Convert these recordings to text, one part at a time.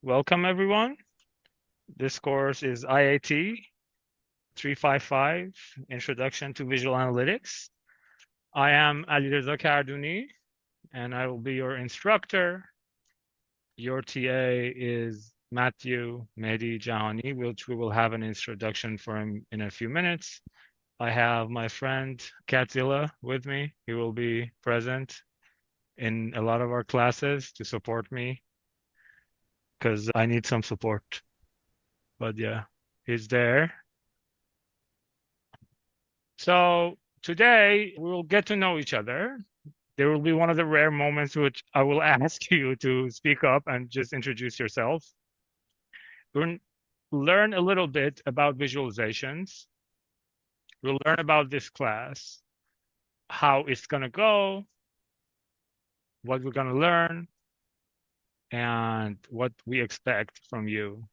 Welcome everyone. This course is IAT 355, Introduction to Visual Analytics. I am Alireza Karduni, and I will be your instructor. Your TA is Matthew Mehdi Jahani, which we will have an introduction for him in a few minutes. I have my friend Katzilla with me. He will be present in a lot of our classes to support me because I need some support. But yeah, he's there. So today we will get to know each other. There will be one of the rare moments which I will ask you to speak up and just introduce yourself. We'll learn a little bit about visualizations. We'll learn about this class, how it's going to go, what we're going to learn, and what we expect from you.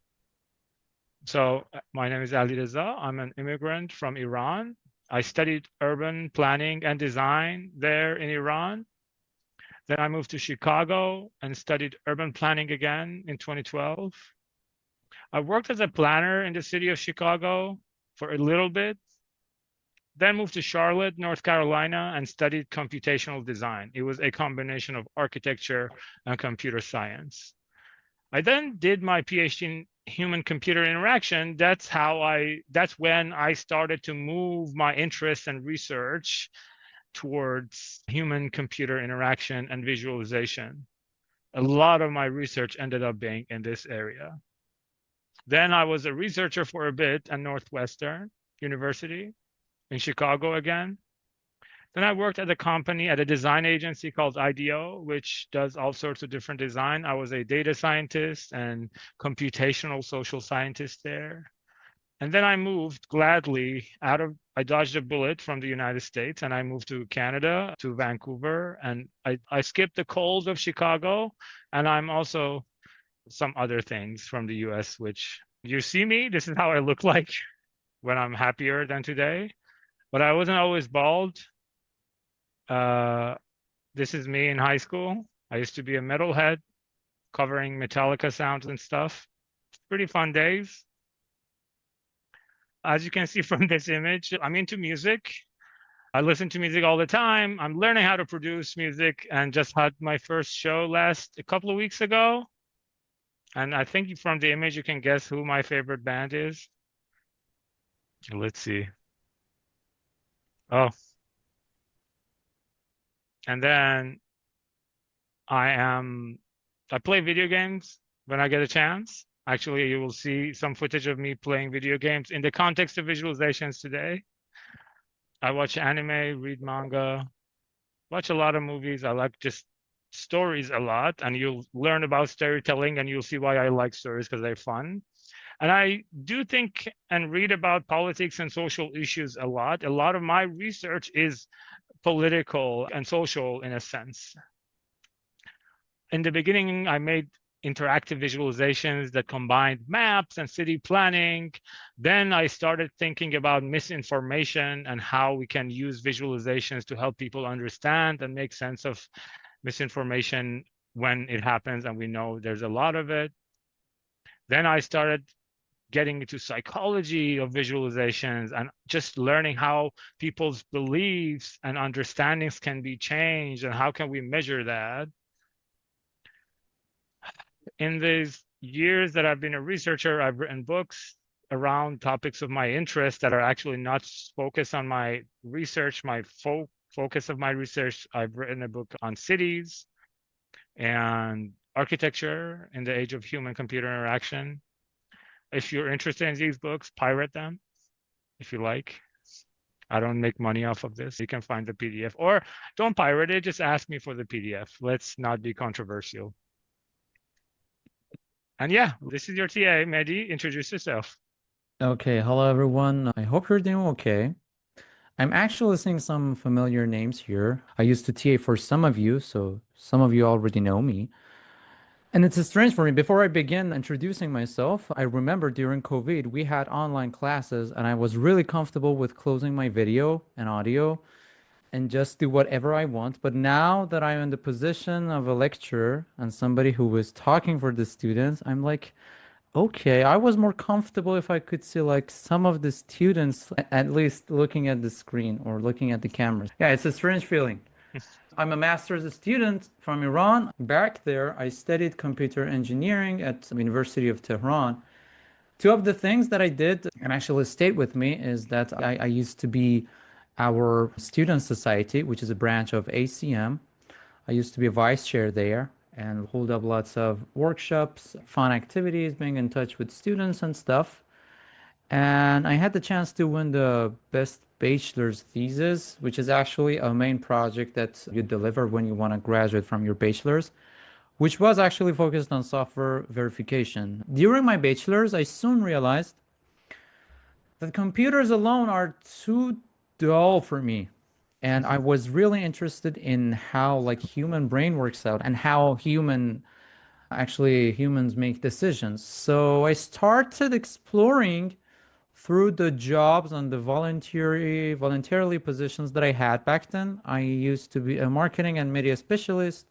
So my name is Alireza. I'm an immigrant from Iran. I studied urban planning and design there in Iran. Then I moved to Chicago and studied urban planning again in 2012. I worked as a planner in the city of Chicago for a little bit, then moved to Charlotte, North Carolina, and studied computational design. It was a combination of architecture and computer science. I then did my PhD in human-computer interaction. That's when I started to move my interest and research towards human-computer interaction and visualization. A lot of my research ended up being in this area. Then I was a researcher for a bit at Northwestern University in Chicago again. Then I worked at a company, at a design agency called IDEO, which does all sorts of different design. I was a data scientist and computational social scientist there. And then I moved gladly I dodged a bullet from the United States and I moved to Canada, to Vancouver. And I skipped the cold of Chicago. And I'm also some other things from the US, which you see me, this is how I look like when I'm happier than today. But I wasn't always bald. This is me in high school. I used to be a metalhead covering Metallica sounds and stuff. Pretty fun days. As you can see from this image, I'm into music. I listen to music all the time. I'm learning how to produce music and just had my first show a couple of weeks ago. And I think from the image, you can guess who my favorite band is. Let's see. Oh. And then I play video games when I get a chance. Actually, you will see some footage of me playing video games in the context of visualizations today. I watch anime, read manga, watch a lot of movies. I like just stories a lot, and you'll learn about storytelling and you'll see why I like stories because they're fun. And I do think and read about politics and social issues a lot. A lot of my research is political and social in a sense. In the beginning, I made interactive visualizations that combined maps and city planning. Then I started thinking about misinformation and how we can use visualizations to help people understand and make sense of misinformation when it happens, and we know there's a lot of it. Then I started getting into psychology of visualizations and just learning how people's beliefs and understandings can be changed and how can we measure that. In these years that I've been a researcher, I've written books around topics of my interest that are actually not focused on my research, my focus of my research. I've written a book on cities and architecture in the age of human-computer interaction. If you're interested in these books, pirate them if you like. I don't make money off of this. You can find the PDF, or don't pirate it, just ask me for the PDF. Let's not be controversial. And yeah, this is your TA, Mehdi. Introduce yourself. Okay, hello everyone. I hope you're doing okay. I'm actually seeing some familiar names here. I used to TA for some of you, so some of you already know me. And it's strange for me. Before I begin introducing myself, I remember during COVID, we had online classes and I was really comfortable with closing my video and audio. and just do whatever I want. But now that I'm in the position of a lecturer and somebody who is talking for the students, I'm like, okay, I was more comfortable if I could see like some of the students at least looking at the screen or looking at the cameras. Yeah, it's a strange feeling. I'm a master's student from Iran. Back there, I studied computer engineering at the University of Tehran. Two of the things that I did and actually stayed with me is that I used to be our student society, which is a branch of ACM. I used to be a vice chair there and hold up lots of workshops, fun activities, being in touch with students and stuff. And I had the chance to win the best bachelor's thesis, which is actually a main project that you deliver when you want to graduate from your bachelor's, which was actually focused on software verification. During my bachelor's, I soon realized that computers alone are too dull for me. And I was really interested in how like human brain works out and how humans make decisions. So I started exploring through the jobs and the voluntarily positions that I had back then. I used to be a marketing and media specialist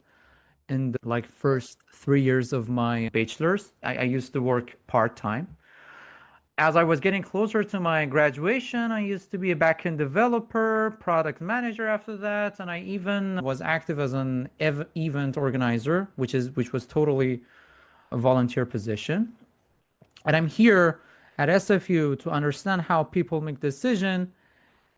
in the like first 3 years of my bachelor's. I used to work part-time. As I was getting closer to my graduation, I used to be a backend developer, product manager after that, and I even was active as an event organizer, which was totally a volunteer position. And I'm here at SFU to understand how people make decision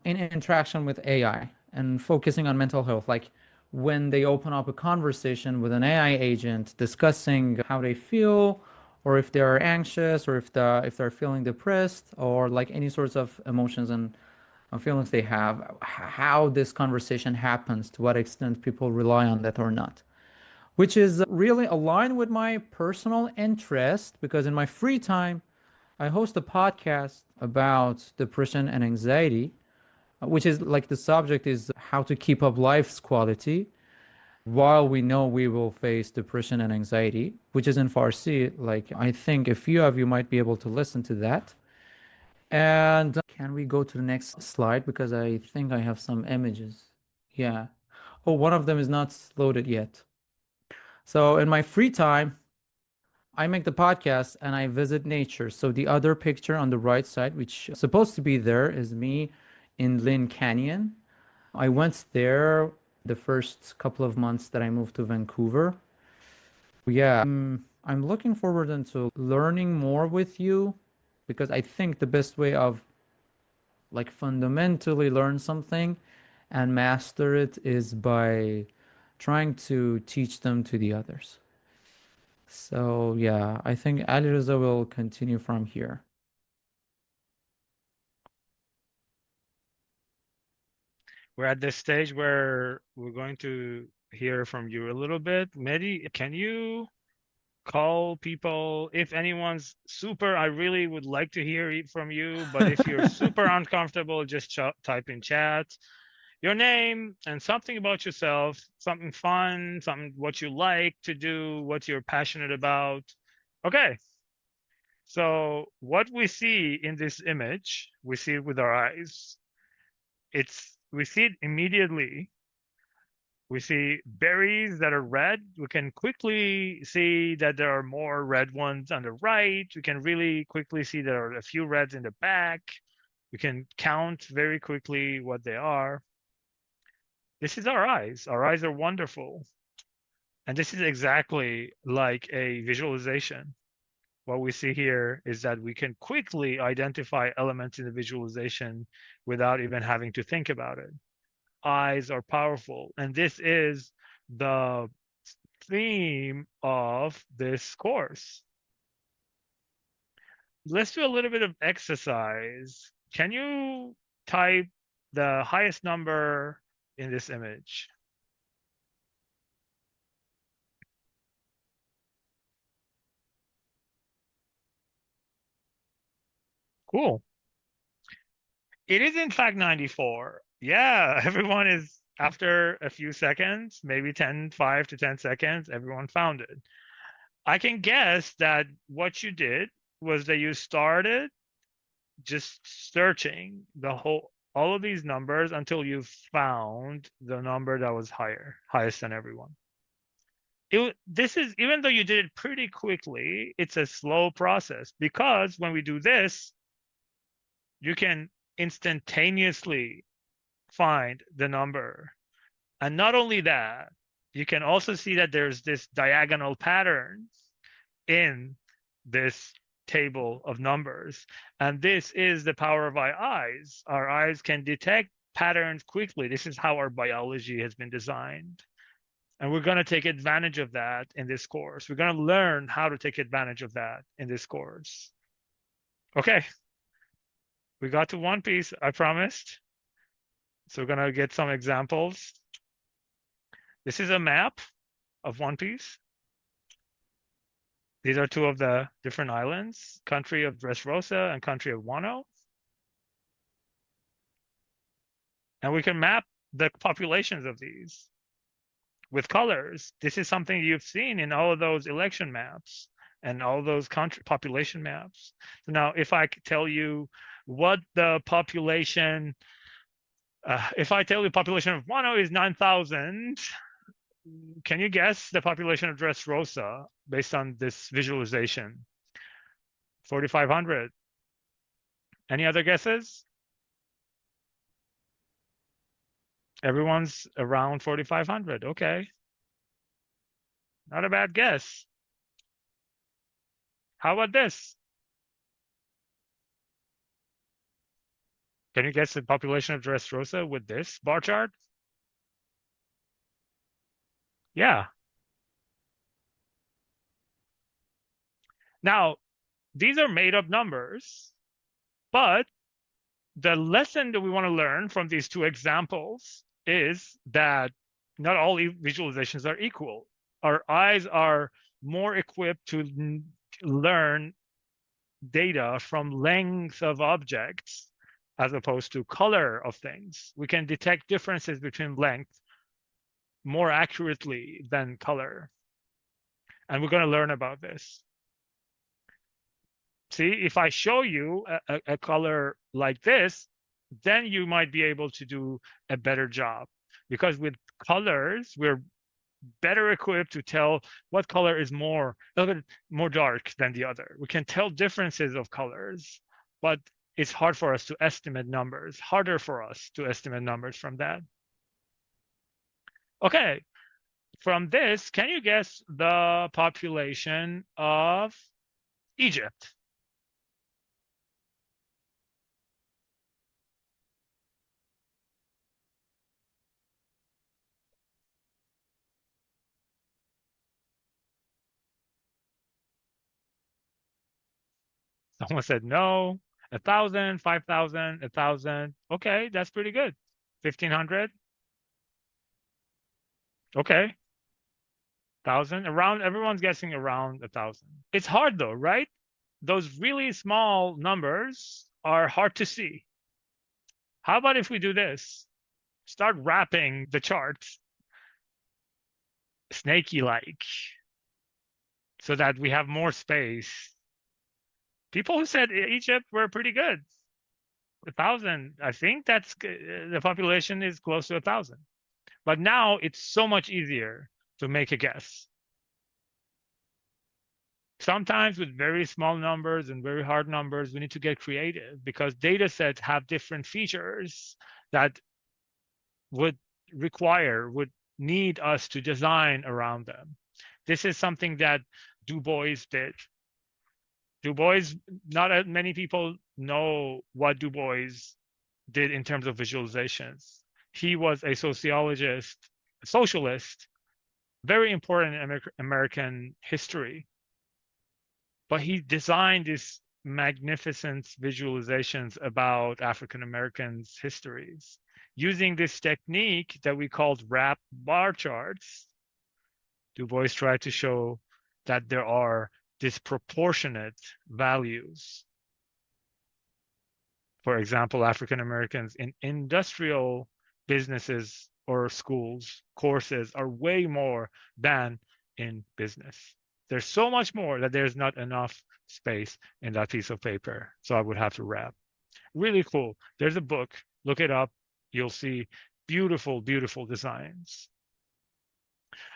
in interaction with AI and focusing on mental health. Like when they open up a conversation with an AI agent discussing how they feel, or if they're anxious, or if they're feeling depressed, or like any sorts of emotions and feelings they have, how this conversation happens, to what extent people rely on that or not. Which is really aligned with my personal interest because in my free time, I host a podcast about depression and anxiety, which is like the subject is how to keep up life's quality while we know we will face depression and anxiety, which is in Farsi. Like, I think a few of you might be able to listen to that. And can we go to the next slide? Because I think I have some images. Yeah. Oh, one of them is not loaded yet. So, in my free time, I make the podcast and I visit nature. So the other picture on the right side, which is supposed to be there, is me in Lynn Canyon. I went there the first couple of months that I moved to Vancouver. Yeah, I'm looking forward into learning more with you because I think the best way of like fundamentally learn something and master it is by trying to teach them to the others. So yeah, I think Alireza will continue from here. We're at this stage where we're going to hear from you a little bit. Mehdi, can you call people if anyone's super, I really would like to hear it from you, but if you're super uncomfortable, just type in chat your name and something about yourself, something fun, something what you like to do, what you're passionate about. Okay. So what we see in this image, we see it with our eyes. We see it immediately. We see berries that are red. We can quickly see that there are more red ones on the right. We can really quickly see there are a few reds in the back. We can count very quickly what they are. This is our eyes. Our eyes are wonderful. And this is exactly like a visualization. What we see here is that we can quickly identify elements in the visualization without even having to think about it. Eyes are powerful. And this is the theme of this course. Let's do a little bit of exercise. Can you type the highest number in this image? Cool. It is in fact 94. Yeah, everyone is after a few seconds, maybe 5 to 10 seconds, everyone found it. I can guess that what you did was that you started just searching the whole all of these numbers until you found the number that was highest than everyone. This is, even though you did it pretty quickly, it's a slow process because when we do this, you can instantaneously find the number. And not only that, you can also see that there's this diagonal pattern in this table of numbers. And this is the power of our eyes. Our eyes can detect patterns quickly. This is how our biology has been designed. And we're going to take advantage of that in this course. We're going to learn how to take advantage of that in this course. Okay. We got to One Piece, I promised. So we're going to get some examples. This is a map of One Piece. These are two of the different islands, country of Dressrosa and country of Wano. And we can map the populations of these with colors. This is something you've seen in all of those election maps and all those country population maps. So now if I tell you what the population, if I tell you population of Wano is 9,000, can you guess the population of Dressrosa based on this visualization? 4,500. Any other guesses? Everyone's around 4,500. Okay. Not a bad guess. How about this? Can you guess the population of Dressrosa with this bar chart? Yeah. Now, these are made up numbers, but the lesson that we want to learn from these two examples is that not all visualizations are equal. Our eyes are more equipped to learn data from length of objects as opposed to color of things. We can detect differences between length more accurately than color. And we're going to learn about this. See, if I show you a color like this, then you might be able to do a better job. Because with colors, we're better equipped to tell what color is a little bit more dark than the other. We can tell differences of colors, but it's hard for us to estimate numbers, harder for us to estimate numbers from that. Okay, from this, can you guess the population of Egypt? Someone said no. 1,000, 5,000, 1,000. Okay, that's pretty good. 1,500. Okay. 1,000. Around, everyone's guessing around 1,000. It's hard though, right? Those really small numbers are hard to see. How about if we do this? Start wrapping the charts snaky-like so that we have more space. People who said Egypt were pretty good. 1,000. I think that's the population is close to 1,000. But now it's so much easier to make a guess. Sometimes with very small numbers and very hard numbers, we need to get creative because data sets have different features that would need us to design around them. This is something that Du Bois did. Du Bois, not many people know what Du Bois did in terms of visualizations. He was a sociologist, a socialist, very important in American history. But he designed these magnificent visualizations about African Americans' histories. Using this technique that we called wrap bar charts, Du Bois tried to show that there are disproportionate values. For example, African Americans in industrial businesses or schools, courses are way more than in business. There's so much more that there's not enough space in that piece of paper. So I would have to wrap. Really cool. There's a book Look it up. You'll see beautiful, beautiful designs.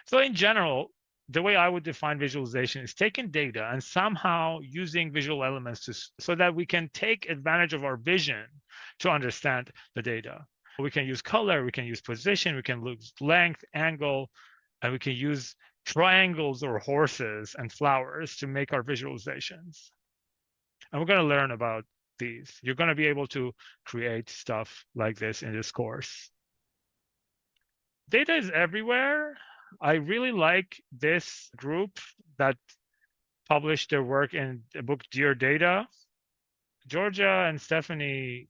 So in general, the way I would define visualization is taking data and somehow using visual elements so that we can take advantage of our vision to understand the data. We can use color, we can use position, we can use length, angle, and we can use triangles or horses and flowers to make our visualizations. And we're going to learn about these. You're going to be able to create stuff like this in this course. Data is everywhere. I really like this group that published their work in the book Dear Data. Georgia and Stephanie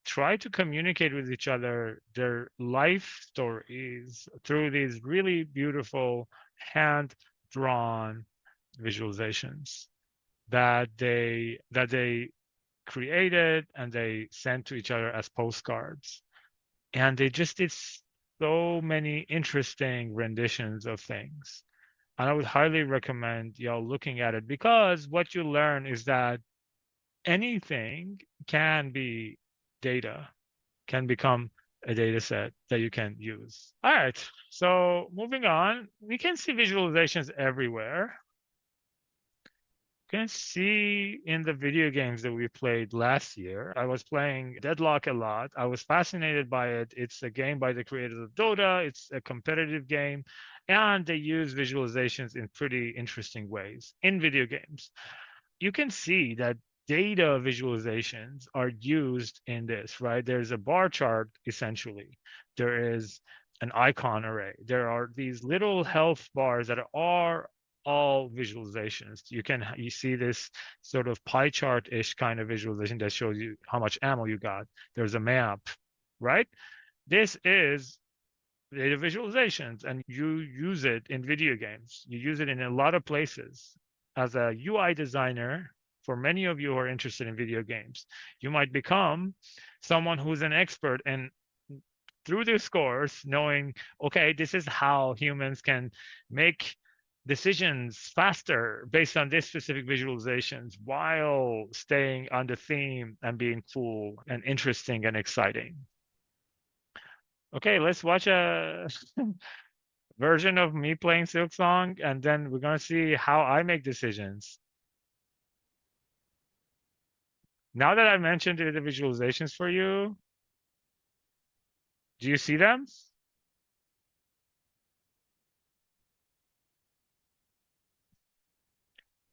try to communicate with each other their life stories through these really beautiful hand-drawn visualizations that they created and they sent to each other as postcards. And they just did so many interesting renditions of things. And I would highly recommend y'all looking at it because what you learn is that anything can be data, can become a data set that you can use. All right, so moving on, we can see visualizations everywhere. You can see in the video games that we played last year. I was playing Deadlock a lot. I was fascinated by it. It's a game by the creators of Dota. It's a competitive game, and they use visualizations in pretty interesting ways in video games. You can see that data visualizations are used in this, right? There's a bar chart, essentially. There is an icon array. There are these little health bars that are all visualizations. You see this sort of pie chart-ish kind of visualization that shows you how much ammo you got. There's a map, right? This is data visualizations, and you use it in video games. You use it in a lot of places. As a UI designer, for many of you who are interested in video games, you might become someone who's an expert in through this course, knowing, okay, this is how humans can make decisions faster based on this specific visualizations while staying on the theme and being cool and interesting and exciting. Okay, let's watch a version of me playing Silksong, and then we're going to see how I make decisions. Now that I mentioned the visualizations for you, do you see them?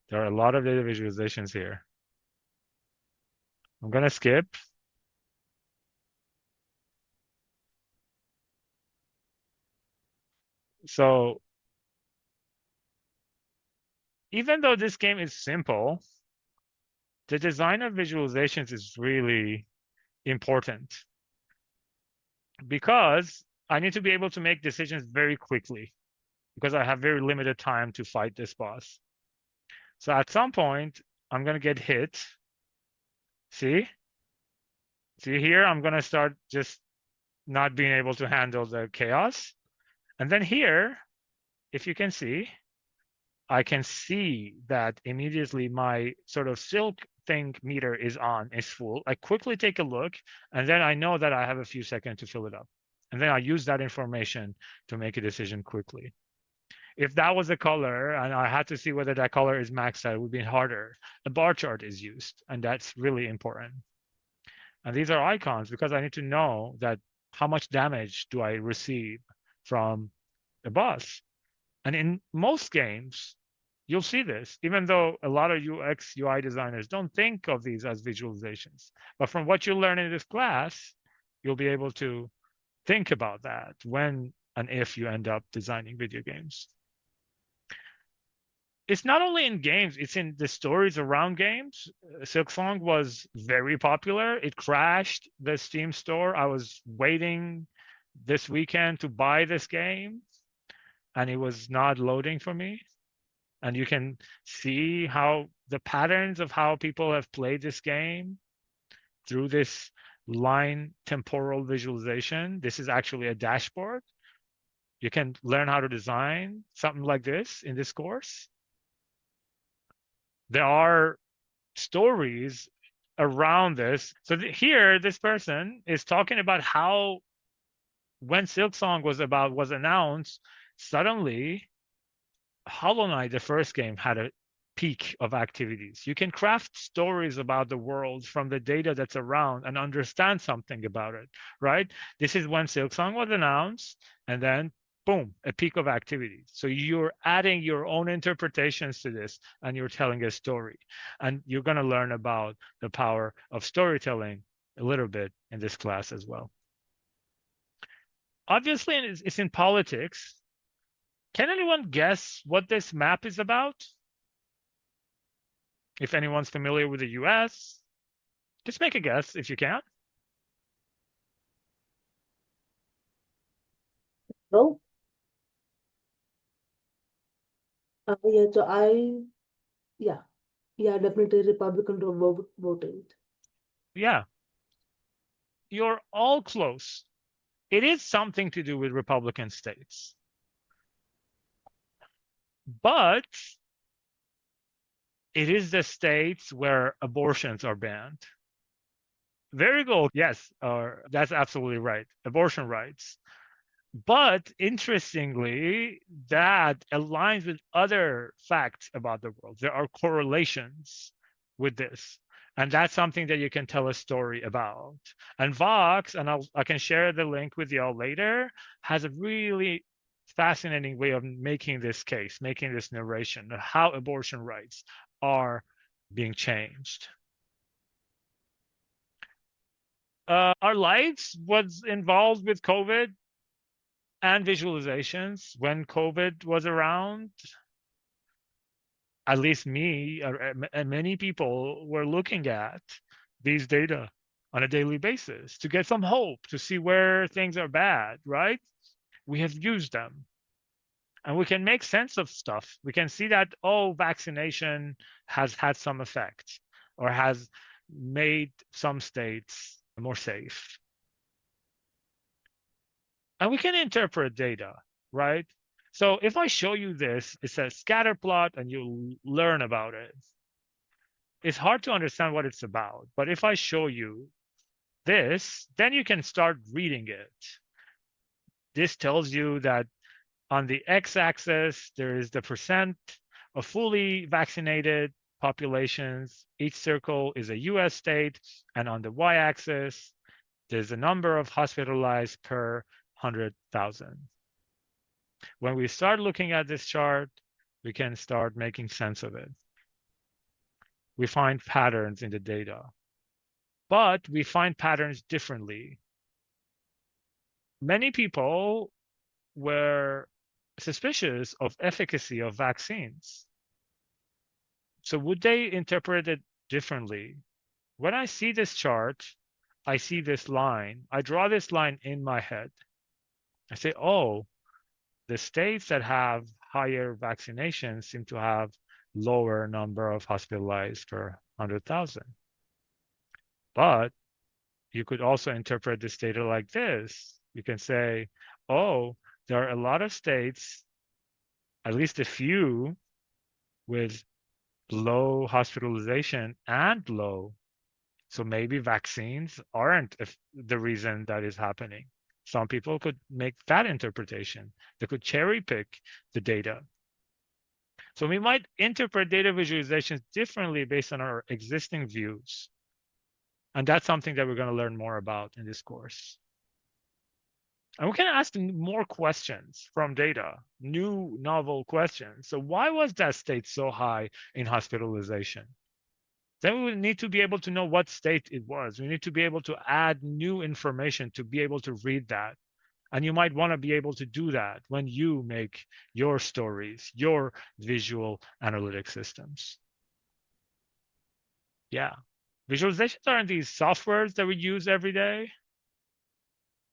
There are a lot of data visualizations here. I'm going to skip. So even though this game is simple, the design of visualizations is really important because I need to be able to make decisions very quickly because I have very limited time to fight this boss. So at some point, I'm going to get hit. See? See here, I'm going to start just not being able to handle the chaos. And then here, if you can see, I can see that immediately my sort of silk thing meter is full. I quickly take a look, and then I know that I have a few seconds to fill it up. And then I use that information to make a decision quickly. If that was a color and I had to see whether that color is maxed out, it would be harder. A bar chart is used, and that's really important. And these are icons because I need to know that how much damage do I receive from the boss. And in most games, you'll see this, even though a lot of UX, UI designers don't think of these as visualizations. But from what you learn in this class, you'll be able to think about that when and if you end up designing video games. It's not only in games, it's in the stories around games. Silksong was very popular. It crashed the Steam store. I was waiting this weekend to buy this game, and it was not loading for me. And you can see how the patterns of how people have played this game through this line temporal visualization. This is actually a dashboard. You can learn how to design something like this in this course. There are stories around this. So here, this person is talking about how when Silksong was announced, suddenly Hollow Knight, the first game, had a peak of activities. You can craft stories about the world from the data that's around and understand something about it, right? This is when Silksong was announced, and then boom, a peak of activities. So you're adding your own interpretations to this, and you're telling a story. And you're going to learn about the power of storytelling a little bit in this class as well. Obviously, it's in politics. Can anyone guess what this map is about? If anyone's familiar with the US, just make a guess if you can. No. Yeah, so yeah, definitely Republican voting. Yeah, you're all close. It is something to do with Republican states. But it is the states where abortions are banned. Very good. Yes, that's absolutely right. Abortion rights. But interestingly, that aligns with other facts about the world. There are correlations with this. And that's something that you can tell a story about. And Vox, and I can share the link with y'all later, has a really fascinating way of making this case, making this narration of how abortion rights are being changed. Our lives was involved with COVID and visualizations when COVID was around. At least me and many people were looking at these data on a daily basis to get some hope, to see where things are bad, right? We have used them and we can make sense of stuff. We can see that, oh, vaccination has had some effect or has made some states more safe. And we can interpret data, right? So if I show you this, it's a scatter plot and you'll learn about it. It's hard to understand what it's about, but if I show you this, then you can start reading it. This tells you that on the x-axis, there is the percent of fully vaccinated populations. Each circle is a US state, and on the y-axis, there's the number of hospitalized per 100,000. When we start looking at this chart, we can start making sense of it. We find patterns in the data, but we find patterns differently. Many people were suspicious of efficacy of vaccines. So would they interpret it differently? When I see this chart, I see this line. I draw this line in my head. I say, oh, the states that have higher vaccinations seem to have lower number of hospitalized per 100,000. But you could also interpret this data like this. You can say, oh, there are a lot of states, at least a few, with low hospitalization and low. So maybe vaccines aren't the reason that is happening. Some people could make that interpretation. They could cherry pick the data. So we might interpret data visualizations differently based on our existing views. And that's something that we're going to learn more about in this course. And we can ask more questions from data, new novel questions. So why was that state so high in hospitalization? Then we need to be able to know what state it was. We need to be able to add new information to be able to read that. And you might want to be able to do that when you make your stories, your visual analytic systems. Yeah. Visualizations aren't these softwares that we use every day.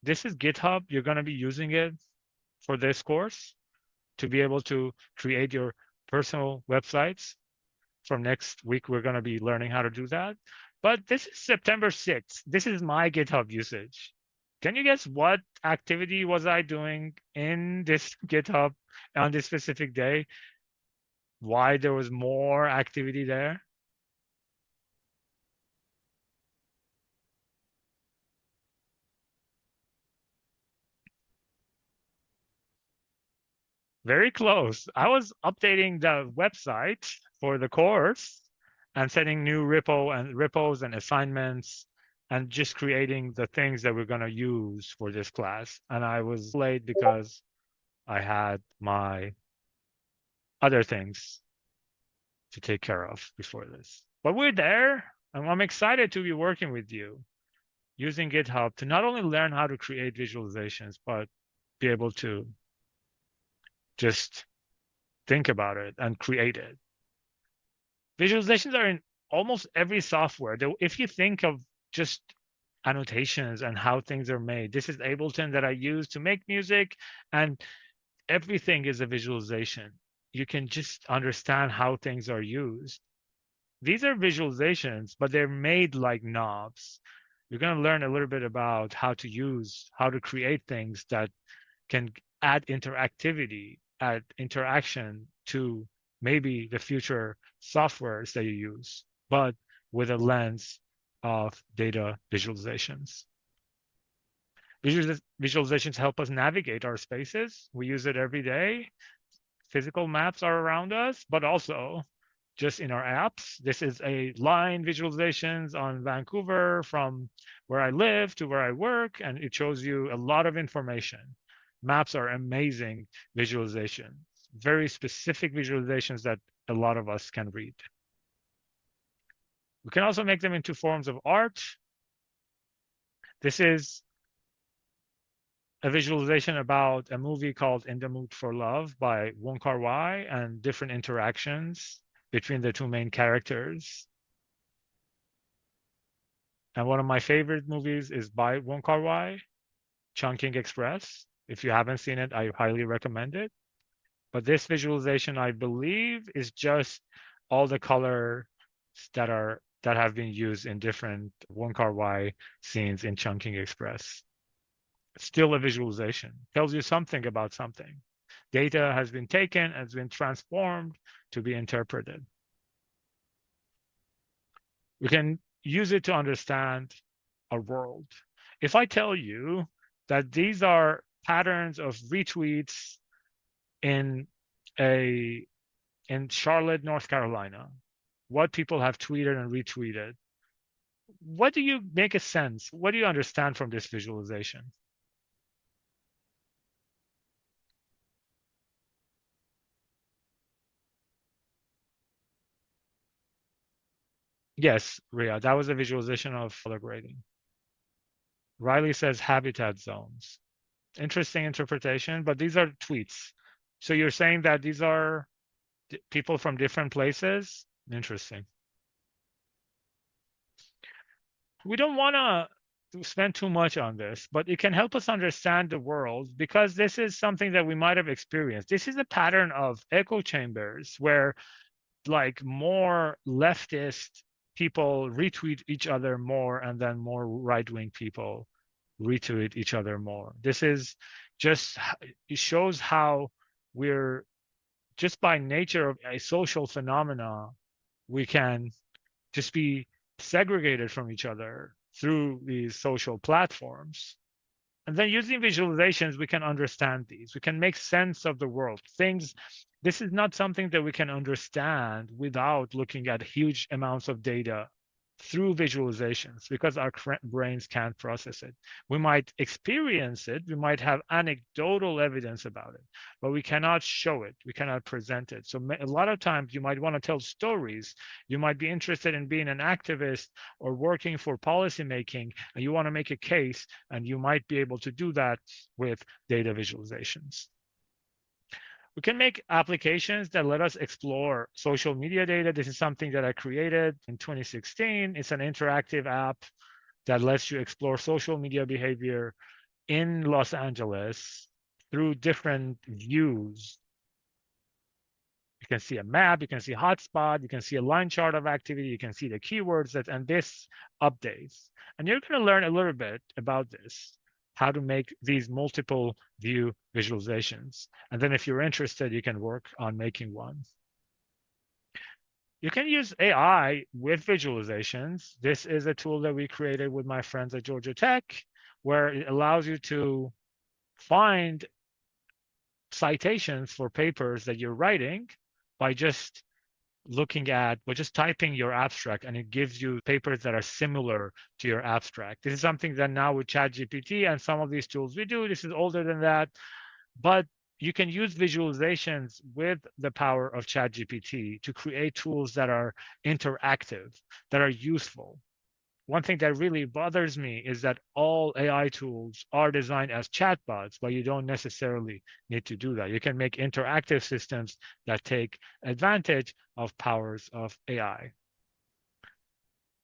This is GitHub. You're going to be using it for this course to be able to create your personal websites. From next week, we're going to be learning how to do that. But this is September 6th. This is my GitHub usage. Can you guess what activity was I doing in this GitHub on this specific day? Why there was more activity there? Very close. I was updating the website for the course and setting new repos and assignments and just creating the things that we're going to use for this class. And I was late because I had my other things to take care of before this. But we're there, and I'm excited to be working with you using GitHub to not only learn how to create visualizations, but be able to just think about it and create it. Visualizations are in almost every software. If you think of just annotations and how things are made, this is Ableton that I use to make music, and everything is a visualization. You can just understand how things are used. These are visualizations, but they're made like knobs. You're going to learn a little bit about how to create things that can add interactivity, add interaction to maybe the future softwares that you use, but with a lens of data visualizations. Visualizations help us navigate our spaces. We use it every day. Physical maps are around us, but also just in our apps. This is a line visualizations on Vancouver from where I live to where I work, and it shows you a lot of information. Maps are amazing visualization, very specific visualizations that a lot of us can read. We can also make them into forms of art. This is a visualization about a movie called In the Mood for Love by Wong Kar-wai and different interactions between the two main characters. And one of my favorite movies is by Wong Kar-wai, Chungking Express. If you haven't seen it, I highly recommend it. But this visualization, I believe, is just all the colors that have been used in different Wong Kar-wai scenes in Chungking Express. It's still a visualization. Tells you something about something. Data has been taken, has been transformed to be interpreted. We can use it to understand our world. If I tell you that these are patterns of retweets in Charlotte, North Carolina, what people have tweeted and retweeted, what do you make a sense? What do you understand from this visualization? Yes, Ria, that was a visualization of color grading. Riley says habitat zones. Interesting interpretation, but these are tweets. So you're saying that these are people from different places? Interesting. We don't want to spend too much on this, but it can help us understand the world because this is something that we might have experienced. This is a pattern of echo chambers where like more leftist people retweet each other more and then more right-wing people retweet each other more. This is just, it shows how we're just by nature of a social phenomena, we can just be segregated from each other through these social platforms. And then using visualizations, we can understand these. We can make sense of the world. This is not something that we can understand without looking at huge amounts of data through visualizations because our brains can't process it. We might experience it, we might have anecdotal evidence about it, but we cannot show it, we cannot present it. So a lot of times you might want to tell stories. You might be interested in being an activist or working for policymaking, and you want to make a case, and you might be able to do that with data visualizations. We can make applications that let us explore social media data. This is something that I created in 2016. It's an interactive app that lets you explore social media behavior in Los Angeles through different views. You can see a map, you can see hotspot, you can see a line chart of activity, you can see the keywords and this updates. And you're going to learn a little bit about this, how to make these multiple view visualizations. And then if you're interested, you can work on making one. You can use AI with visualizations. This is a tool that we created with my friends at Georgia Tech, where it allows you to find citations for papers that you're writing by just typing your abstract, and it gives you papers that are similar to your abstract. This is something that now with ChatGPT and some of these tools we do. This is older than that, but you can use visualizations with the power of ChatGPT to create tools that are interactive, that are useful. One thing that really bothers me is that all AI tools are designed as chatbots, but you don't necessarily need to do that. You can make interactive systems that take advantage of powers of AI.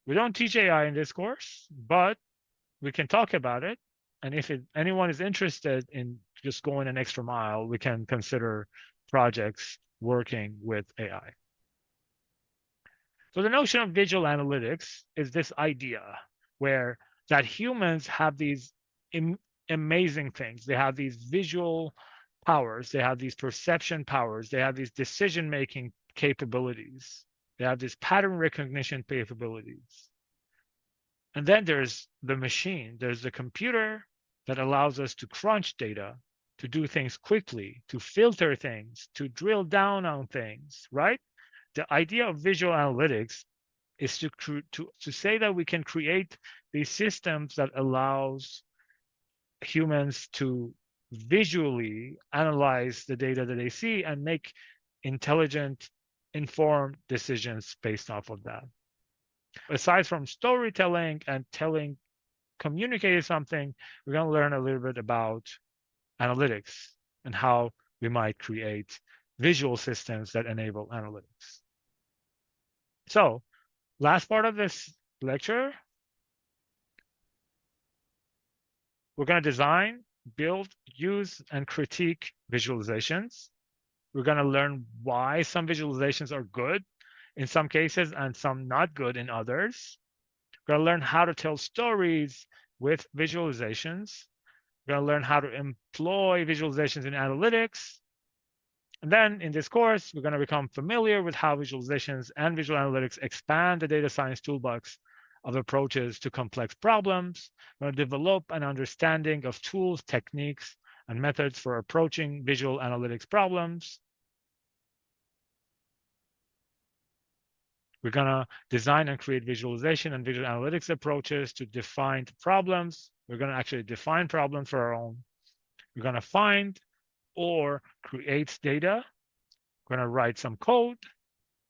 We don't teach AI in this course, but we can talk about it. And if anyone is interested in just going an extra mile, we can consider projects working with AI. So the notion of visual analytics is this idea where that humans have these amazing things. They have these visual powers. They have these perception powers. They have these decision-making capabilities. They have this pattern recognition capabilities. And then there's the machine. There's the computer that allows us to crunch data, to do things quickly, to filter things, to drill down on things, right? The idea of visual analytics is to say that we can create these systems that allows humans to visually analyze the data that they see and make intelligent, informed decisions based off of that. Aside from storytelling and communicating something, we're going to learn a little bit about analytics and how we might create visual systems that enable analytics. So, last part of this lecture, we're going to design, build, use, and critique visualizations. We're going to learn why some visualizations are good in some cases and some not good in others. We're going to learn how to tell stories with visualizations. We're going to learn how to employ visualizations in analytics. And then in this course, we're going to become familiar with how visualizations and visual analytics expand the data science toolbox of approaches to complex problems. We're going to develop an understanding of tools, techniques, and methods for approaching visual analytics problems. We're going to design and create visualization and visual analytics approaches to defined problems. We're going to actually define problems for our own. We're going to find or create data. We're going to write some code.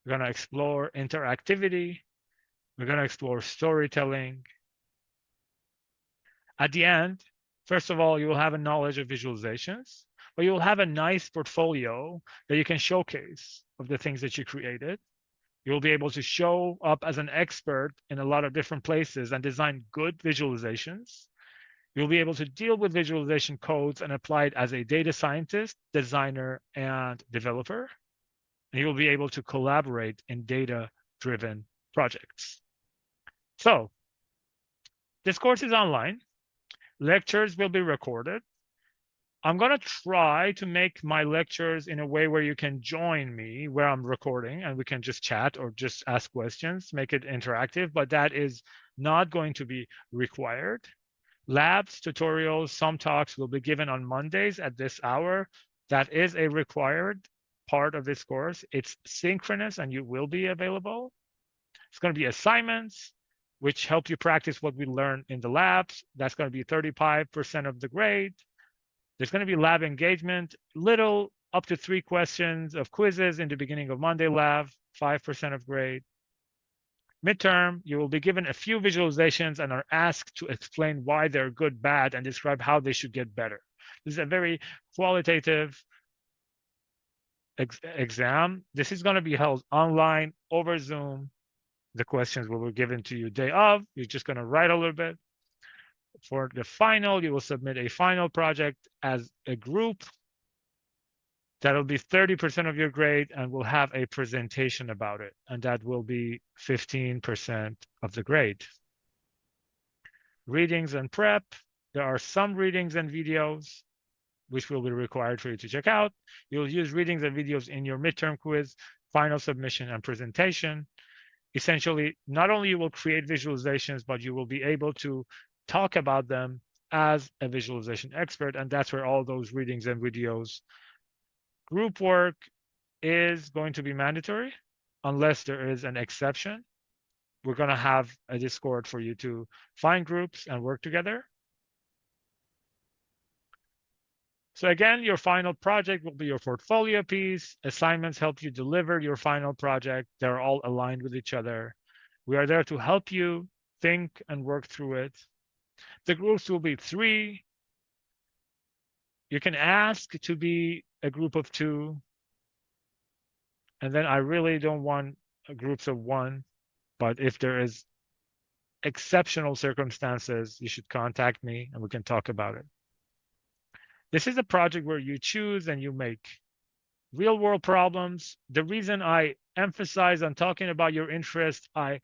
We're going to explore interactivity. We're going to explore storytelling. At the end, first of all, you will have a knowledge of visualizations, but you will have a nice portfolio that you can showcase of the things that you created. You'll be able to show up as an expert in a lot of different places and design good visualizations. You'll be able to deal with visualization codes and apply it as a data scientist, designer, and developer. And you'll be able to collaborate in data-driven projects. So, this course is online. Lectures will be recorded. I'm going to try to make my lectures in a way where you can join me where I'm recording and we can just chat or just ask questions, make it interactive, but that is not going to be required. Labs, tutorials, some talks will be given on Mondays at this hour. That is a required part of this course. It's synchronous and you will be available. It's going to be assignments, which help you practice what we learn in the labs. That's going to be 35% of the grade. There's going to be lab engagement, little up to 3 questions of quizzes in the beginning of Monday lab, 5% of grade. Midterm, you will be given a few visualizations and are asked to explain why they're good, bad, and describe how they should get better. This is a very qualitative exam. This is going to be held online over Zoom. The questions will be given to you day of. You're just going to write a little bit. For the final, you will submit a final project as a group. That'll be 30% of your grade and we'll have a presentation about it. And that will be 15% of the grade. Readings and prep. There are some readings and videos which will be required for you to check out. You'll use readings and videos in your midterm quiz, final submission, and presentation. Essentially, not only you will create visualizations, but you will be able to talk about them as a visualization expert. And that's where all those readings and videos Group work is going to be mandatory unless there is an exception. We're going to have a Discord for you to find groups and work together. So again, your final project will be your portfolio piece. Assignments help you deliver your final project. They're all aligned with each other. We are there to help you think and work through it. The groups will be 3. You can ask to be a group of 2. And then I really don't want groups of 1. But if there is exceptional circumstances, you should contact me and we can talk about it. This is a project where you choose and you make real world problems. The reason I emphasize on talking about your interest, I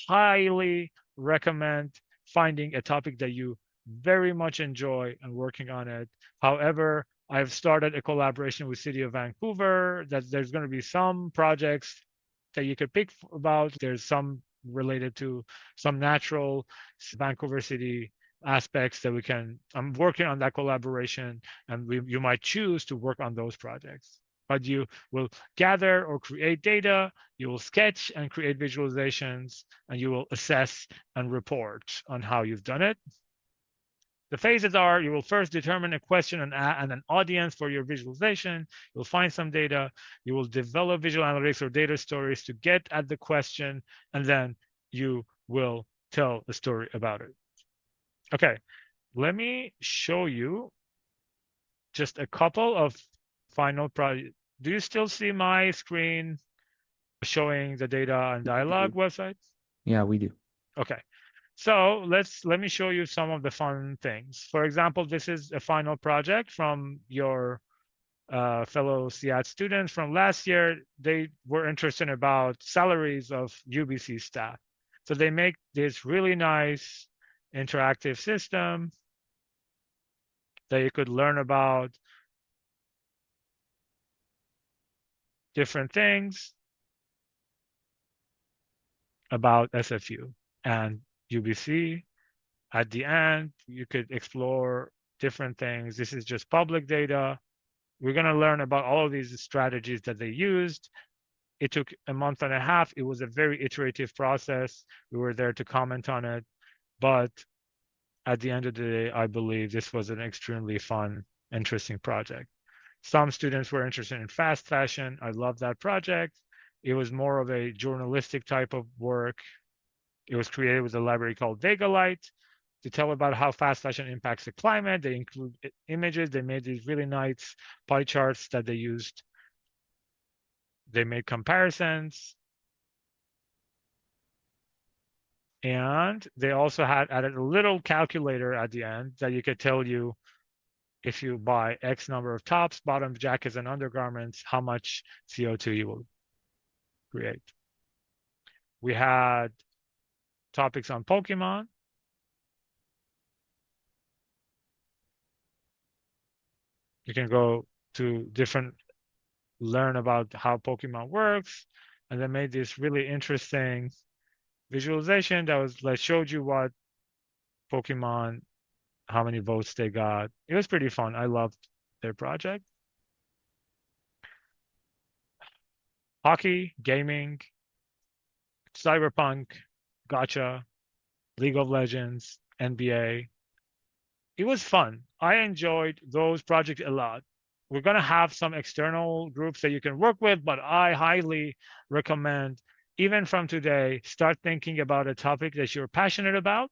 highly recommend finding a topic that you very much enjoy and working on it. However, I've started a collaboration with City of Vancouver that there's going to be some projects that you could pick about. There's some related to some natural Vancouver City aspects that we can. I'm working on that collaboration, and you might choose to work on those projects. But you will gather or create data, you will sketch and create visualizations, and you will assess and report on how you've done it. The phases are, you will first determine a question and an audience for your visualization. You'll find some data. You will develop visual analytics or data stories to get at the question, and then you will tell a story about it. Okay, let me show you just a couple of final projects. Do you still see my screen showing the data and dialogue websites? Yeah, we do. Okay. So let me show you some of the fun things. For example, this is a final project from your fellow CIAT students from last year. They were interested about salaries of UBC staff. So they make this really nice interactive system that you could learn about different things about SFU and UBC. At the end, you could explore different things. This is just public data. We're going to learn about all of these strategies that they used. It took a month and a half. It was a very iterative process. We were there to comment on it. But at the end of the day, I believe this was an extremely fun, interesting project. Some students were interested in fast fashion. I love that project. It was more of a journalistic type of work. It was created with a library called Vega Light to tell about how fast fashion impacts the climate. They include images. They made these really nice pie charts that they used. They made comparisons. And they also had added a little calculator at the end that you could tell you if you buy X number of tops, bottoms, jackets, and undergarments, how much CO2 you will create. We had topics on Pokemon. You can go to learn about how Pokemon works, and they made this really interesting visualization that showed you what Pokemon, how many votes they got. It was pretty fun. I loved their project. Hockey, gaming, cyberpunk, gacha, League of Legends, NBA. It was fun. I enjoyed those projects a lot. We're going to have some external groups that you can work with, but I highly recommend, even from today, start thinking about a topic that you're passionate about,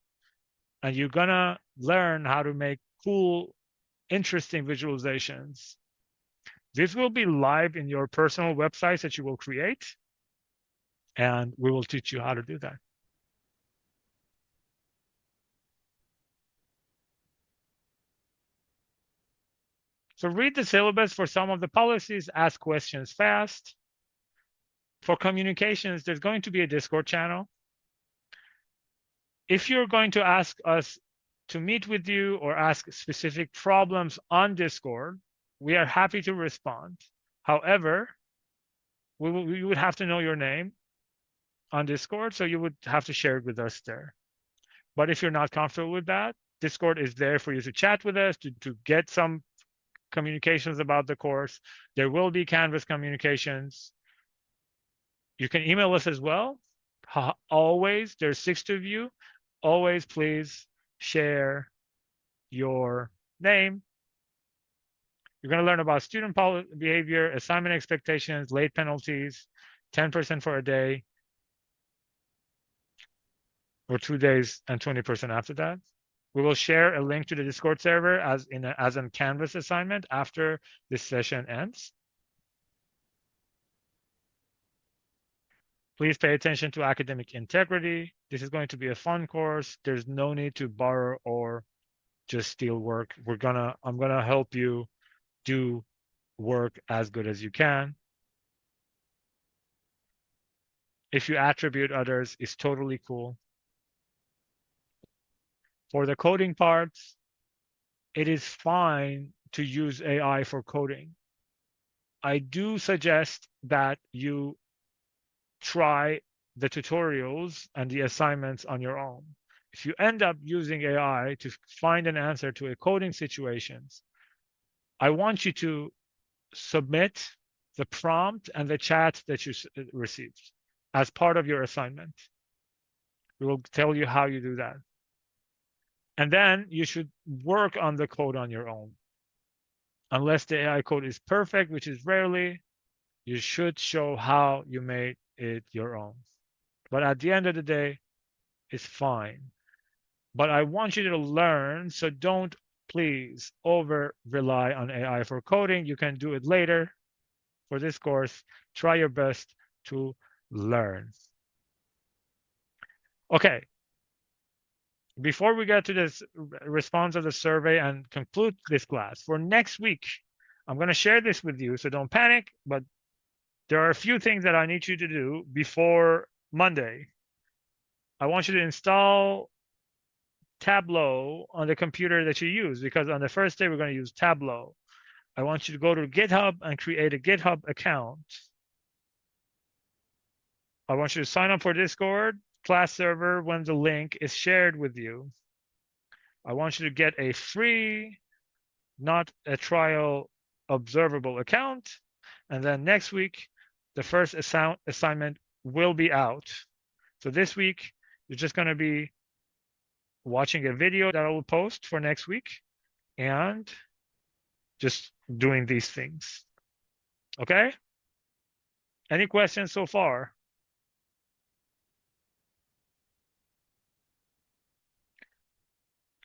and you're going to learn how to make cool, interesting visualizations. This will be live in your personal websites that you will create, and we will teach you how to do that. So read the syllabus for some of the policies, ask questions fast. For communications, there's going to be a Discord channel. If you're going to ask us to meet with you or ask specific problems on Discord, we are happy to respond. However, we would have to know your name on Discord, so you would have to share it with us there. But if you're not comfortable with that, Discord is there for you to chat with us, to get some communications about the course. There will be Canvas communications. You can email us as well. Always, there's 6 of you. Always, please share your name. You're going to learn about student behavior, assignment expectations, late penalties, 10% for a day, or 2 days, and 20% after that. We will share a link to the Discord server as a Canvas assignment after this session ends. Please pay attention to academic integrity. This is going to be a fun course. There's no need to borrow or just steal work. I'm gonna help you do work as good as you can. If you attribute others, it's totally cool. For the coding parts, it is fine to use AI for coding. I do suggest that you try the tutorials and the assignments on your own. If you end up using AI to find an answer to a coding situations, I want you to submit the prompt and the chat that you received as part of your assignment. We will tell you how you do that. And then you should work on the code on your own. Unless the AI code is perfect, which is rarely, you should show how you made it your own. But at the end of the day, it's fine. But I want you to learn, so don't please over rely on AI for coding. You can do it later. For this course, try your best to learn. Okay. Before we get to this response of the survey and conclude this class, for next week, I'm going to share this with you, so don't panic, but there are a few things that I need you to do before Monday. I want you to install Tableau on the computer that you use, because on the first day, we're going to use Tableau. I want you to go to GitHub and create a GitHub account. I want you to sign up for Discord class server when the link is shared with you. I want you to get a free, not a trial, observable account. And then next week, the first assignment will be out. So this week, you're just going to be watching a video that I will post for next week and just doing these things. Okay? Any questions so far?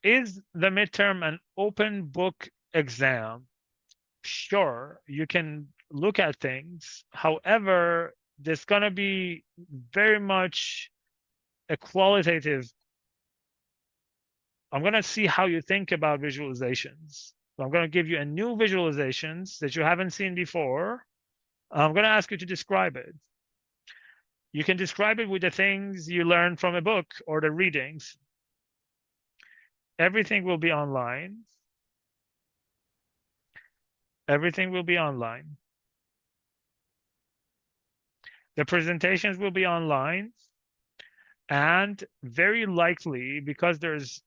Is the midterm an open book exam? Sure, you can look at things. However, there's going to be very much a qualitative. I'm going to see how you think about visualizations. So I'm going to give you a new visualizations that you haven't seen before. I'm going to ask you to describe it. You can describe it with the things you learned from a book or the readings. Everything will be online. Everything will be online. The presentations will be online. And very likely, because there's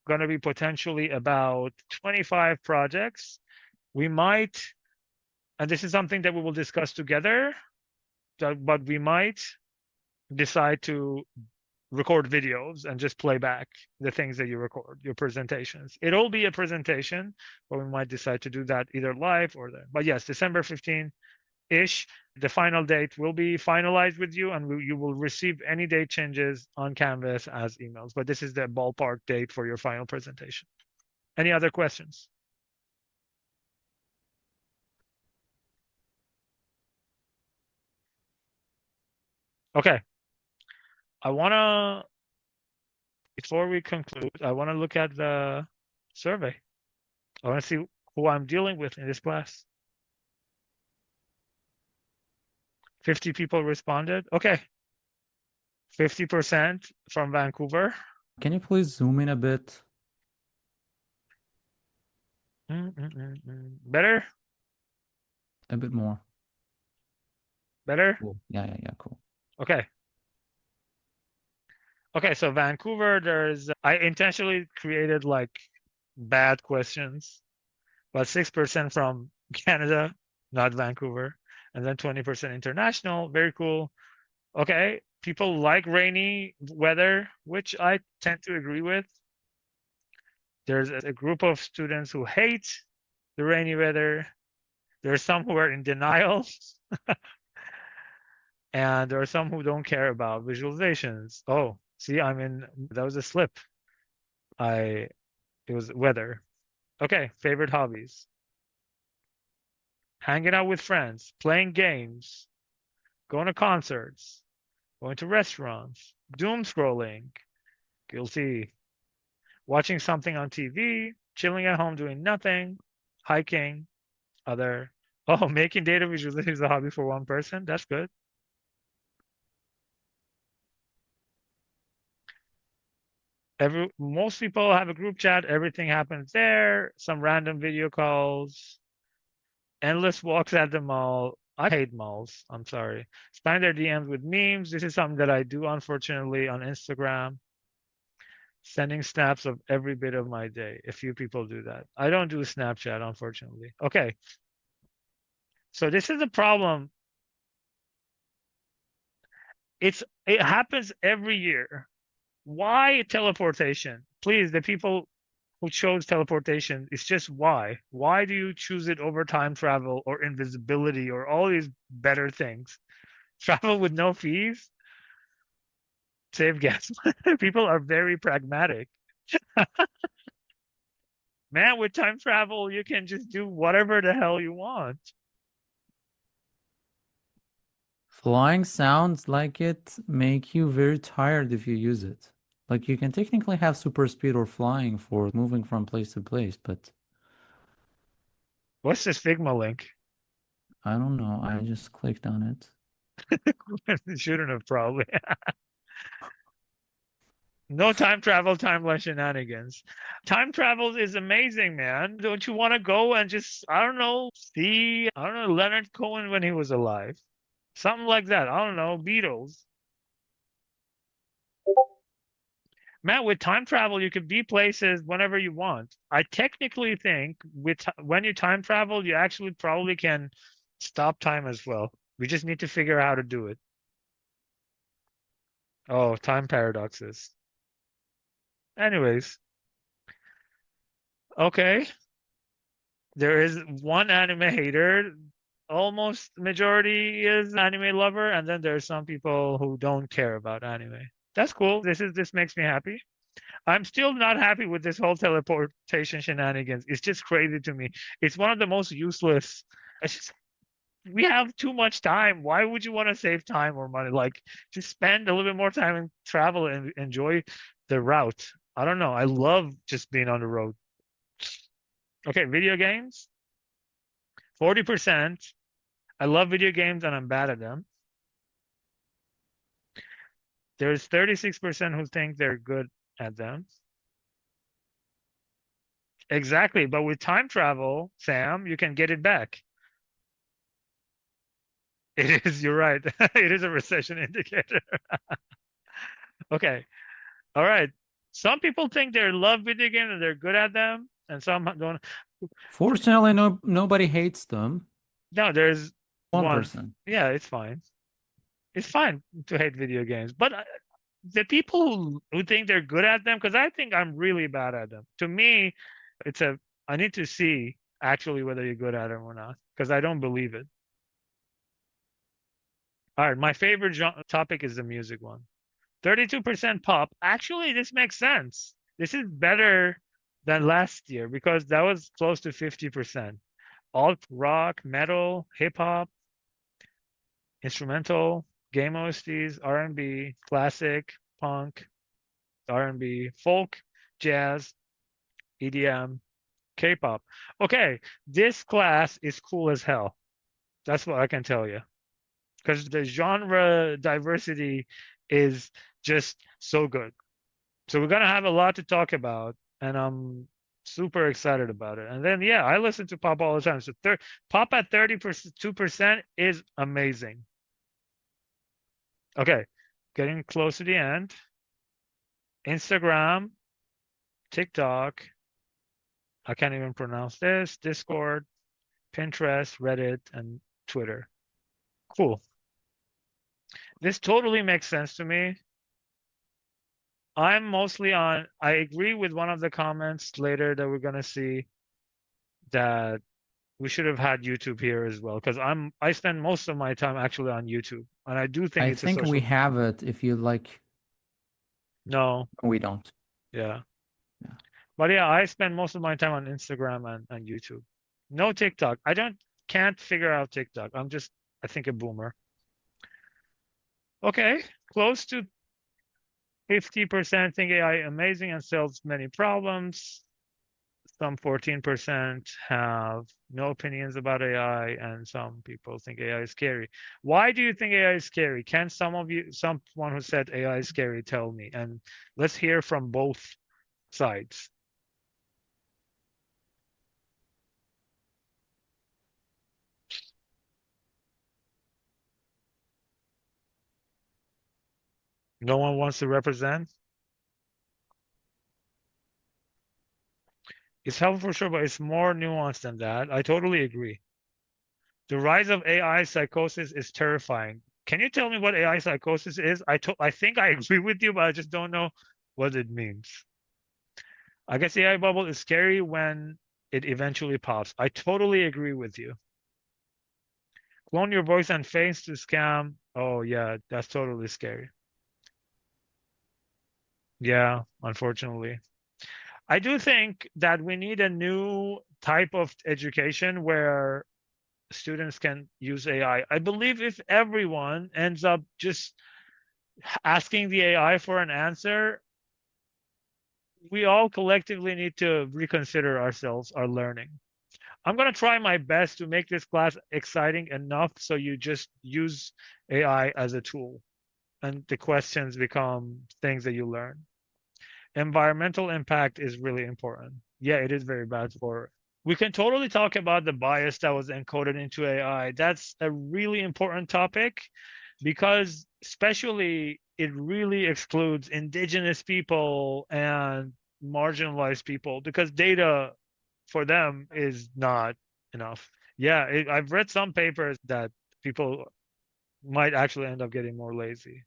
going to be potentially about 25 projects, we might, and this is something that we will discuss together, but we might decide to record videos and just play back the things that you record, your presentations. It'll be a presentation, but we might decide to do that either live or there. But yes, December 15-ish, the final date will be finalized with you, and you will receive any date changes on Canvas as emails. But this is the ballpark date for your final presentation. Any other questions? Okay. Before we conclude, I want to look at the survey. I want to see who I'm dealing with in this class. 50 people responded. Okay. 50% from Vancouver. Can you please zoom in a bit? Better? A bit more. Better? Cool. Yeah, cool. Okay. Okay, so Vancouver, I intentionally created like bad questions, About 6% from Canada, not Vancouver, and then 20% international. Very cool. Okay, people like rainy weather, which I tend to agree with. There's a group of students who hate the rainy weather. There's some who are in denial, and there are some who don't care about visualizations. Oh, see, that was a slip. It was weather. Okay, favorite hobbies. Hanging out with friends, playing games, going to concerts, going to restaurants, doom scrolling, guilty, watching something on TV, chilling at home doing nothing, hiking, other. Oh, making data visualization is a hobby for one person. That's good. Most people have a group chat. Everything happens there. Some random video calls, endless walks at the mall. I hate malls. I'm sorry. Spam their DMs with memes. This is something that I do, unfortunately, on Instagram. Sending snaps of every bit of my day. A few people do that. I don't do Snapchat, unfortunately. Okay. So this is a problem. It happens every year. Why teleportation? Please, the people who chose teleportation, it's just why. Why do you choose it over time travel or invisibility or all these better things? Travel with no fees? Save gas. People are very pragmatic. Man, with time travel, you can just do whatever the hell you want. Flying sounds like it make you very tired if you use it. Like you can technically have super speed or flying for moving from place to place, but What's this Figma link? I don't know. I just clicked on it. Shouldn't have probably. No time travel, timeline shenanigans. Time travel is amazing, man. Don't you want to go and just, I don't know, see, I don't know, Leonard Cohen when he was alive? Something like that. I don't know, Beatles. Man, with time travel, you could be places whenever you want. I technically think when you time travel, you actually probably can stop time as well. We just need to figure out how to do it. Oh, time paradoxes. Anyways, okay. There is one anime hater. Almost majority is anime lover, and then there's some people who don't care about anime. That's cool. This makes me happy. I'm still not happy with this whole teleportation shenanigans. It's just crazy to me. It's one of the most useless. It's just, we have too much time. Why would you want to save time or money? Like, just spend a little bit more time and travel and enjoy the route. I don't know. I love just being on the road. Okay, video games. 40%. I love video games and I'm bad at them. There's 36% who think they're good at them. Exactly. But with time travel, Sam, you can get it back. It is, you're right. It is a recession indicator. Okay. All right. Some people think they love video games and they're good at them, and some don't. Fortunately, nobody hates them. No, there's One one. person. Yeah, it's fine. It's fine to hate video games. But the people who think they're good at them, because I think I'm really bad at them. To me, I need to see actually whether you're good at them or not, because I don't believe it. All right, my favorite topic is the music one. 32% pop. Actually, this makes sense. This is better than last year because that was close to 50%. Alt rock, metal, hip hop, instrumental, game OSTs, R&B, classic, punk, R&B, folk, jazz, EDM, K-pop. Okay, this class is cool as hell. That's what I can tell you. Because the genre diversity is just so good. So we're gonna have a lot to talk about, and I'm super excited about it. And then yeah, I listen to pop all the time. So pop at 32% is amazing. Okay, getting close to the end. Instagram, TikTok, I can't even pronounce this. Discord, Pinterest, Reddit, and Twitter. Cool. This totally makes sense to me. I'm mostly on, I agree with one of the comments later that we're gonna see that we should have had YouTube here as well, because I spend most of my time actually on YouTube, and I do think I it's a think we social. have it if you like. No, We don't. yeah. Yeah. But yeah, I spend most of my time on Instagram and YouTube. No TikTok. Can't figure out TikTok. I'm just, I think, a boomer. Okay, close to 50% think AI amazing and solves many problems. Some 14% have no opinions about AI, and some people think AI is scary. Why do you think AI is scary? Can someone who said AI is scary, tell me? And let's hear from both sides. No one wants to represent? It's helpful for sure, but it's more nuanced than that. I totally agree. The rise of AI psychosis is terrifying. Can you tell me what AI psychosis is? I think I agree with you, but I just don't know what it means. I guess AI bubble is scary when it eventually pops. I totally agree with you. Clone your voice and face to scam. Oh yeah, that's totally scary. Yeah, unfortunately. I do think that we need a new type of education where students can use AI. I believe if everyone ends up just asking the AI for an answer, we all collectively need to reconsider ourselves, our learning. I'm going to try my best to make this class exciting enough so you just use AI as a tool and the questions become things that you learn. Environmental impact is really important. Yeah, it is very bad for. We can totally talk about the bias that was encoded into AI. That's a really important topic because, especially, it really excludes indigenous people and marginalized people because data for them is not enough. Yeah, I've read some papers that people might actually end up getting more lazy.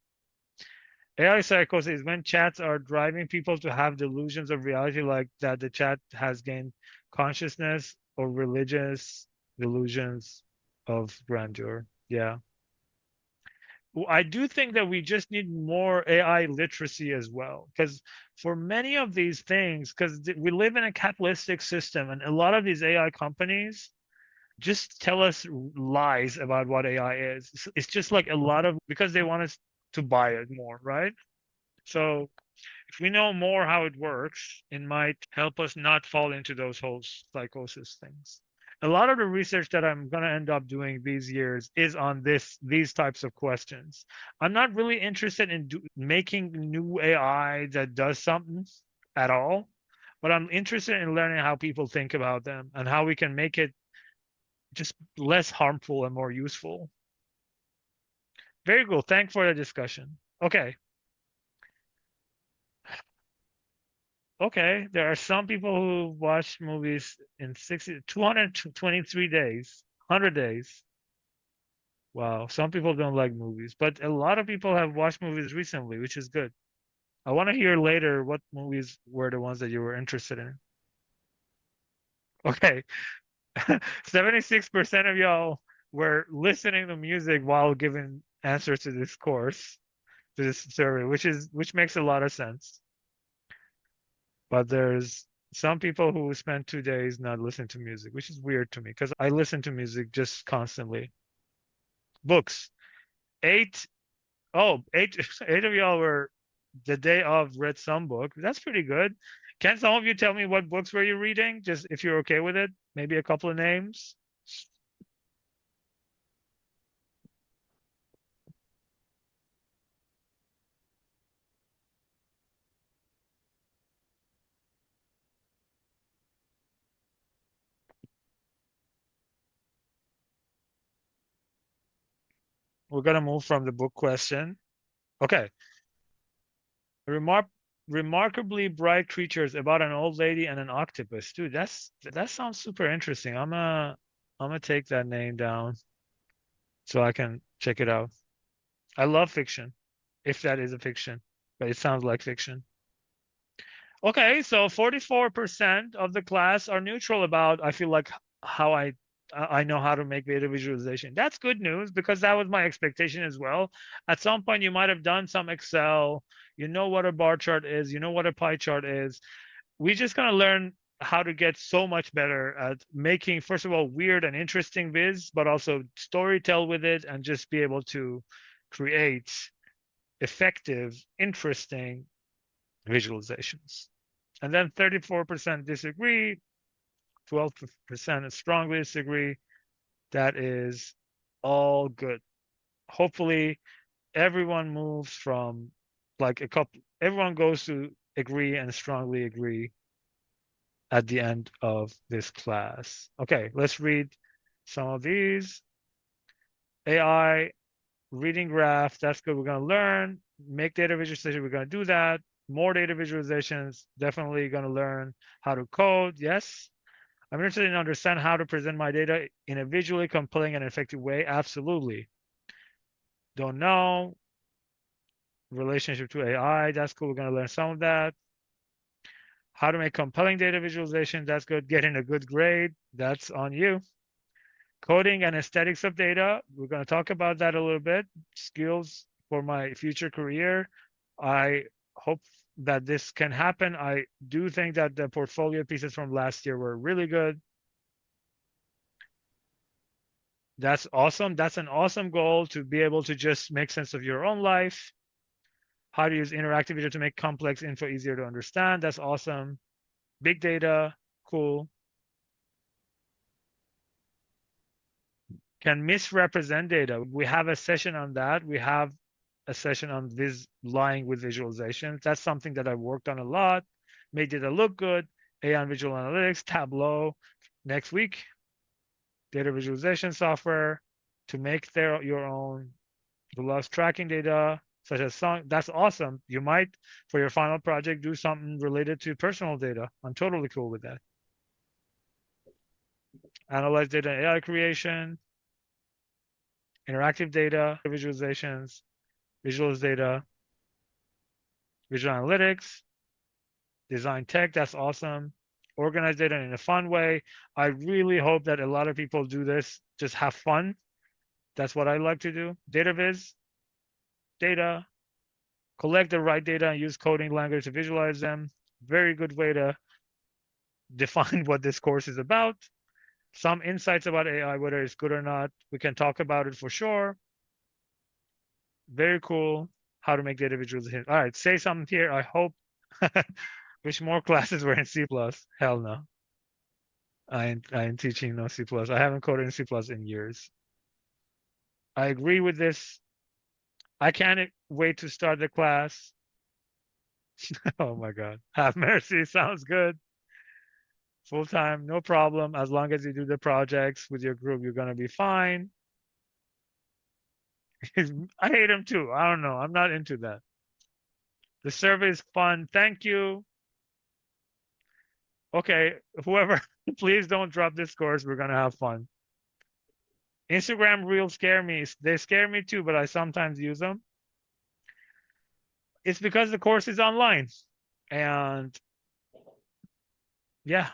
AI psychosis is when chats are driving people to have delusions of reality, like that the chat has gained consciousness or religious delusions of grandeur. Yeah. I do think that we just need more AI literacy as well, because for many of these things, because we live in a capitalistic system, and a lot of these AI companies just tell us lies about what AI is. It's just like a lot of because they want us to buy it more, right? So if we know more how it works, it might help us not fall into those whole psychosis things. A lot of the research that I'm going to end up doing these years is on these types of questions. I'm not really interested in making new AI that does something at all, but I'm interested in learning how people think about them and how we can make it just less harmful and more useful. Very cool. Thanks for the discussion. Okay. Okay, there are some people who watch movies in 223 days, 100 days. Wow, some people don't like movies, but a lot of people have watched movies recently, which is good. I want to hear later what movies were the ones that you were interested in. Okay, 76% of y'all were listening to music while giving answers to this course, to this survey, which makes a lot of sense. But there's some people who spend 2 days not listening to music, which is weird to me because I listen to music just constantly. Books. Eight, oh, eight, eight of y'all were the day of read some book. That's pretty good. Can some of you tell me what books were you reading? Just if you're okay with it, maybe a couple of names. We're gonna move from the book question. Okay. Remark remarkably bright creatures about an old lady and an octopus. Dude, that sounds super interesting. I'm gonna take that name down so I can check it out. I love fiction, if that is a fiction, but it sounds like fiction. Okay, so 44% of the class are neutral about, I feel like, how I know how to make data visualization. That's good news because that was my expectation as well. At some point, you might have done some Excel. You know what a bar chart is. You know what a pie chart is. We're just going to learn how to get so much better at making, first of all, weird and interesting viz, but also storytell with it and just be able to create effective, interesting visualizations. And then 34% disagree, 12% strongly disagree. That is all good. Hopefully, everyone moves from like everyone goes to agree and strongly agree at the end of this class. Okay, let's read some of these. AI reading graph, that's good. We're going to learn. Make data visualization, we're going to do that. More data visualizations, definitely going to learn how to code. Yes. I'm interested in understand how to present my data in a visually compelling and effective way. Absolutely. Don't know. Relationship to AI, that's cool. We're going to learn some of that. How to make compelling data visualization, that's good. Getting a good grade, that's on you. Coding and aesthetics of data, we're going to talk about that a little bit. Skills for my future career. I hope that this can happen. I do think that the portfolio pieces from last year were really good. That's awesome. That's an awesome goal to be able to just make sense of your own life. How to use interactive video to make complex info easier to understand. That's awesome. Big data, cool. Can misrepresent data. We have a session on that. We have a session on lying with visualizations. That's something that I've worked on a lot. Made data look good. AI and visual analytics, Tableau. Next week, data visualization software to make your own velocity tracking data, such as song. That's awesome. You might, for your final project, do something related to personal data. I'm totally cool with that. Analyze data in AI creation, interactive data, visualizations, visuals data, visual analytics, design tech. That's awesome. Organize data in a fun way. I really hope that a lot of people do this. Just have fun. That's what I like to do. Data viz, data, collect the right data and use coding language to visualize them. Very good way to define what this course is about. Some insights about AI, whether it's good or not. We can talk about it for sure. Very cool. How to make data visualization. All right, say something here. I hope. Wish more classes were in C++. Hell no. I ain't teaching no C++. I haven't coded in C++ in years. I agree with this. I can't wait to start the class. Oh my God. Have mercy. Sounds good. Full time, no problem. As long as you do the projects with your group, you're gonna be fine. I hate him too. I don't know. I'm not into that. The survey is fun. Thank you. Okay, whoever, please don't drop this course. We're gonna have fun. Instagram reels scare me. They scare me too, but I sometimes use them. It's because the course is online. And yeah,